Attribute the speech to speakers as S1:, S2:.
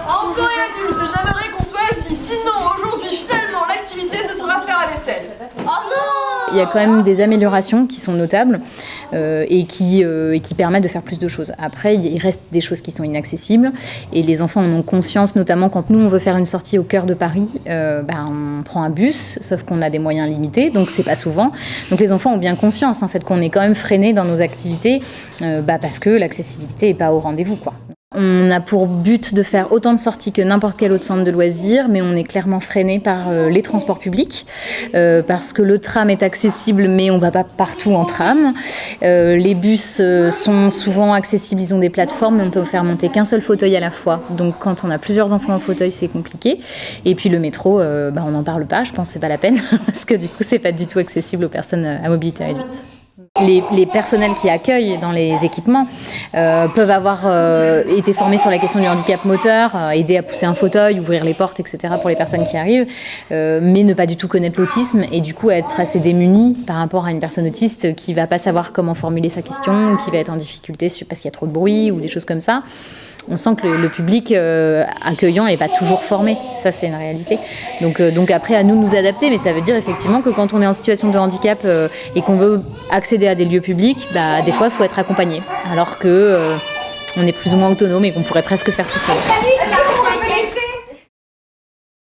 S1: Enfants et adultes, j'aimerais qu'on soit assis. Sinon, aujourd'hui, finalement, l'activité, ce sera faire la vaisselle.
S2: Oh non!
S3: Il y a quand même des améliorations qui sont notables et qui permettent de faire plus de choses. Après, il reste des choses qui sont inaccessibles et les enfants en ont conscience, notamment quand nous, on veut faire une sortie au cœur de Paris, on prend un bus, sauf qu'on a des moyens limités, donc c'est pas souvent. Donc les enfants ont bien conscience en fait qu'on est quand même freiné dans nos activités parce que l'accessibilité n'est pas au rendez-vous, quoi. On a pour but de faire autant de sorties que n'importe quel autre centre de loisirs, mais on est clairement freiné par les transports publics, parce que le tram est accessible, mais on ne va pas partout en tram. Les bus sont souvent accessibles, ils ont des plateformes, mais on peut faire monter qu'un seul fauteuil à la fois. Donc quand on a plusieurs enfants en fauteuil, c'est compliqué. Et puis le métro, on n'en parle pas, je pense que c'est pas la peine, parce que du coup, c'est pas du tout accessible aux personnes à mobilité réduite. Les personnels qui accueillent dans les équipements peuvent avoir été formés sur la question du handicap moteur, aider à pousser un fauteuil, ouvrir les portes, etc. pour les personnes qui arrivent, mais ne pas du tout connaître l'autisme et du coup être assez démunis par rapport à une personne autiste qui ne va pas savoir comment formuler sa question, ou qui va être en difficulté parce qu'il y a trop de bruit ou des choses comme ça. On sent que le public accueillant n'est pas toujours formé, ça c'est une réalité. Donc après à nous de nous adapter, mais ça veut dire effectivement que quand on est en situation de handicap et qu'on veut accéder à des lieux publics, des fois il faut être accompagné, alors que on est plus ou moins autonome et qu'on pourrait presque faire tout seul.